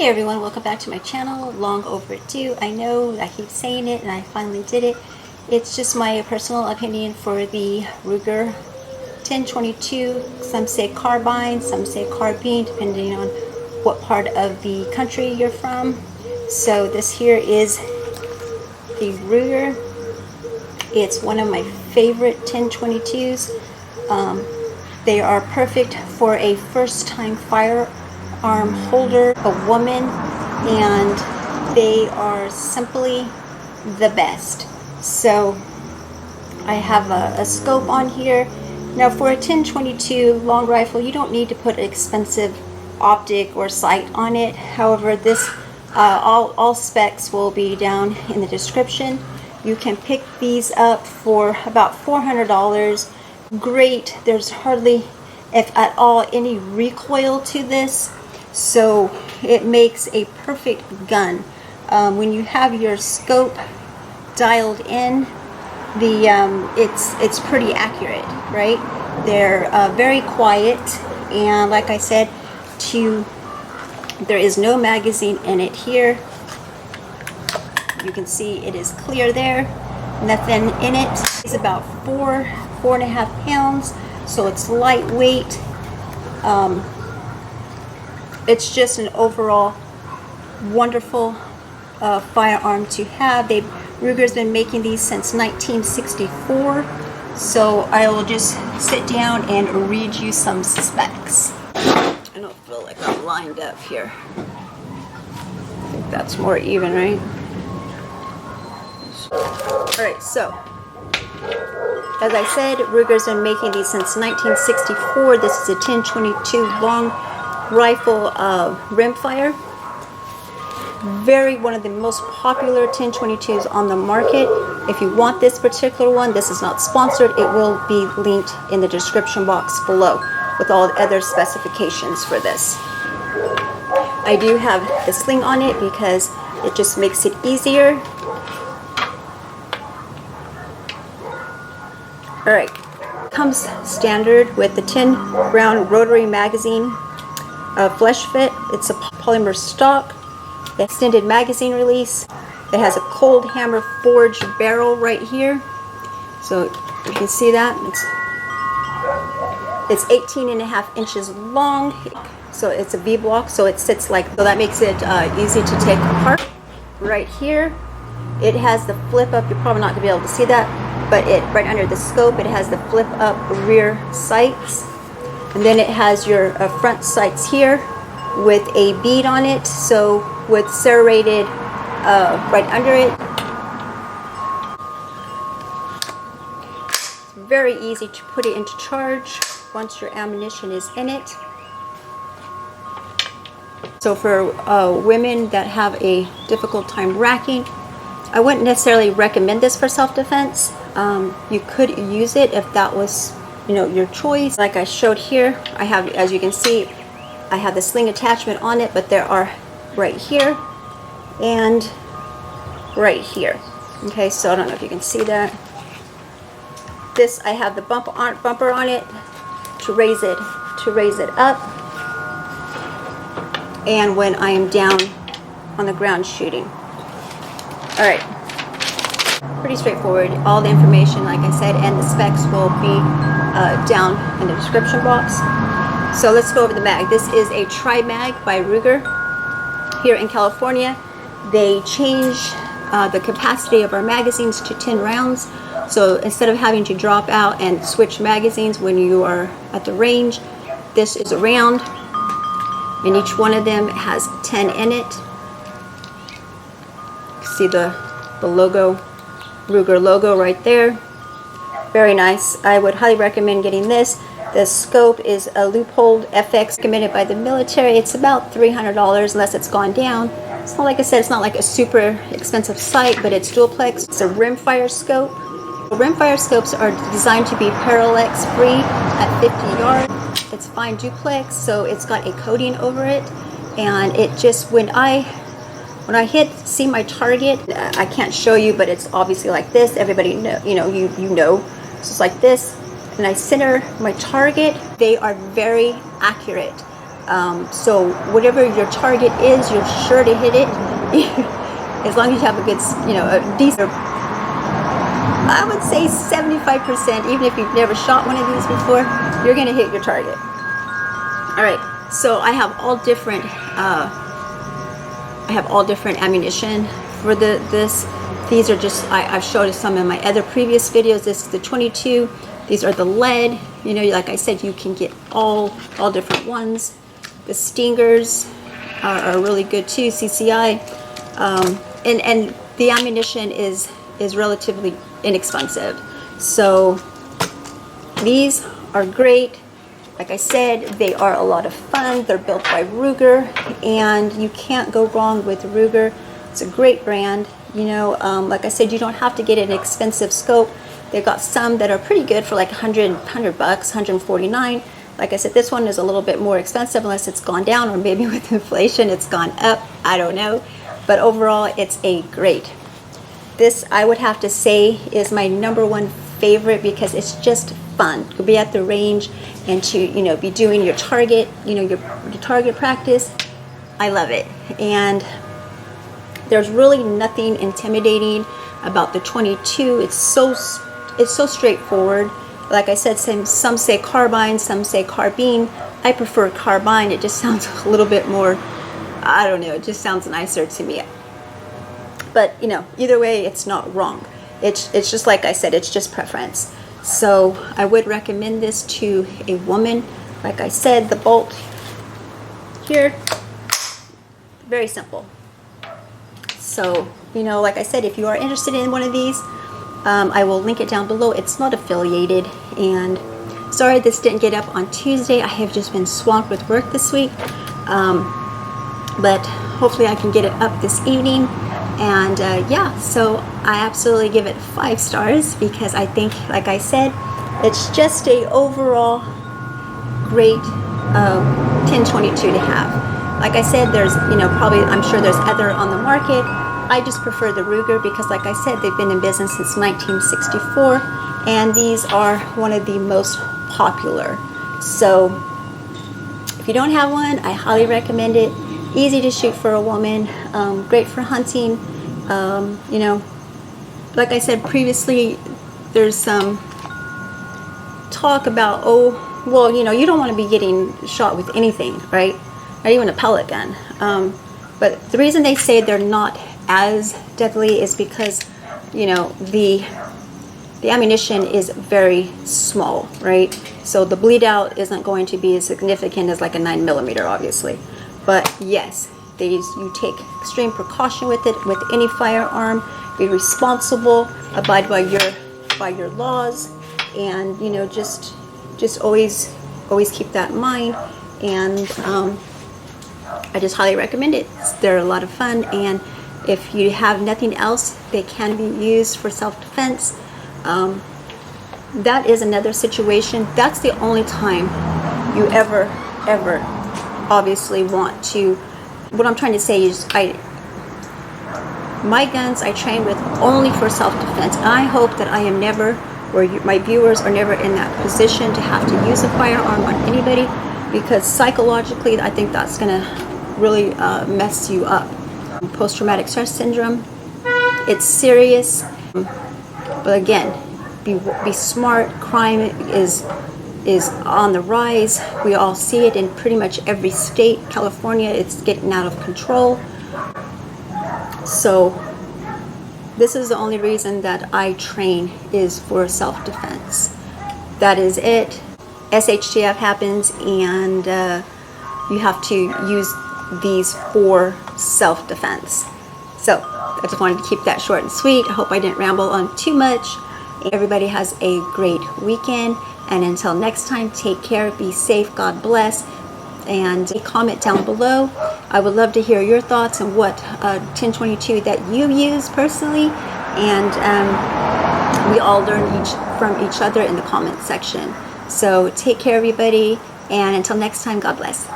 Hey everyone, welcome back to my channel. Long overdue. I know I keep saying it and I finally did it. It's just my personal opinion for the Ruger 1022. Some say carbine, some say carbine, depending on what part of the country you're from. So this here is the Ruger. It's one of my favorite 1022s. They are perfect for a first-time firearm holder, a woman, and they are simply the best. So I have a scope on here. Now for a 1022 long rifle, you don't need to put an expensive optic or sight on it. However, this all specs will be down in the description. You can pick these up for about $400. Great, there's hardly, if at all, any recoil to this, so it makes a perfect gun. When you have your scope dialed in, it's pretty accurate, right? They're very quiet, and like I said, there is no magazine in it here. You can see it is clear there, nothing in it. It's about 4.5 pounds, so it's lightweight. It's just an overall wonderful firearm to have. Ruger's been making these since 1964, so I will just sit down and read you some specs. I don't feel like I'm lined up here. I think that's more even, right? Alright, so as I said, Ruger's been making these since 1964. This is a 1022 long rifle rimfire. One of the most popular 1022s on the market. If you want this particular one, this is not sponsored. It will be linked in the description box below with all the other specifications for this. I do have the sling on it because it just makes it easier. Alright, comes standard with the 10 round rotary magazine, flesh fit. It's a polymer stock, the extended magazine release. It has a cold hammer forged barrel right here, so you can see that. It's 18.5 inches long, so it's a V block, so it sits like, so that makes it easy to take apart. Right here, it has the flip up. You're probably not going to be able to see that, but right under the scope, it has the flip up rear sights, and then it has your front sights here with a bead on it, so with serrated right under it. It's very easy to put it into charge once your ammunition is in it. So for women that have a difficult time racking, I wouldn't necessarily recommend this for self-defense. You could use it if that was, your choice. Like I showed here, I have, as you can see, I have the sling attachment on it, but there are right here and right here. Okay, so I don't know if you can see that. This, I have the bumper on it to raise it up, and when I am down on the ground shooting. All right, pretty straightforward. All the information, like I said, and the specs will be down in the description box. So let's go over the mag. This is a TriMag by Ruger here in California. They change the capacity of our magazines to 10 rounds. So instead of having to drop out and switch magazines when you are at the range, this is a round, and each one of them has 10 in it. See the logo, Ruger logo right there. Very nice. I would highly recommend getting this. The scope is a Leupold FX, recommended by the military. It's about $300 unless it's gone down. It's not, like I said, it's not like a super expensive sight, but it's dual-plex. It's a Rimfire scope. Rimfire scopes are designed to be parallax free at 50 yards. It's fine duplex, so it's got a coating over it, and it just, when I see my target, I can't show you, but it's obviously like this. Everybody know, you know. So it's like this, and I center my target. They are very accurate. So whatever your target is, you're sure to hit it. As long as you have a good, a decent, I would say 75%, even if you've never shot one of these before, you're going to hit your target. All right, so I have all different ammunition for this. These are just, I've showed some in my other previous videos. This is the 22. These are the lead. Like I said, you can get all different ones. The stingers are really good too, CCI. And the ammunition is relatively inexpensive. So these are great. Like I said, they are a lot of fun. They're built by Ruger, and you can't go wrong with Ruger. It's a great brand. Like I said, you don't have to get an expensive scope. They've got some that are pretty good for like $100 bucks, $149. Like I said, this one is a little bit more expensive unless it's gone down, or maybe with inflation it's gone up. I don't know. But overall, it's a great. This, I would have to say, is my #1 favorite because it's just fun to be at the range and to be doing your target, your target practice. I love it. And there's really nothing intimidating about the 22. It's so straightforward. Like I said, some say carbine, some say carbine. I prefer carbine. It just sounds a little bit more, I don't know, it just sounds nicer to me. But either way, it's not wrong. It's just like I said, it's just preference. So I would recommend this to a woman. Like I said, the bolt here, very simple. So, like I said, if you are interested in one of these, I will link it down below. It's not affiliated. And sorry this didn't get up on Tuesday. I have just been swamped with work this week. But hopefully I can get it up this evening. And yeah, so I absolutely give it 5 stars because I think, like I said, it's just a overall great 1022 to have. Like I said, there's, probably, I'm sure there's other on the market. I just prefer the Ruger because, like I said, they've been in business since 1964, and these are one of the most popular. So if you don't have one, I highly recommend it. Easy to shoot for a woman, great for hunting. Like I said previously, there's some talk about, oh, well, you don't want to be getting shot with anything, right? Not even a pellet gun. But the reason they say they're not as deadly is because, the ammunition is very small, right? So the bleed out isn't going to be as significant as like a 9mm, obviously. But yes, you take extreme precaution with it, with any firearm. Be responsible, abide by your laws, and just always keep that in mind. And I just highly recommend it. They're a lot of fun, and if you have nothing else, they can be used for self-defense. That is another situation. That's the only time you ever obviously want to. What I'm trying to say is, my guns I train with only for self-defense. I hope that I am never, or my viewers are never in that position to have to use a firearm on anybody, because psychologically I think that's gonna really mess you up. Post-traumatic stress syndrome, it's serious. But again, be smart. Crime is on the rise. We all see it in pretty much every state. California, it's getting out of control. So this is the only reason that I train, is for self-defense. That is it. SHTF happens, and you have to use these for self-defense. So I just wanted to keep that short and sweet. I hope I didn't ramble on too much. Everybody has a great weekend, and until next time, take care, be safe, God bless, and comment down below. I would love to hear your thoughts on what 1022 that you use personally, and we all learn from each other in the comment section. So take care, everybody, and until next time, God bless.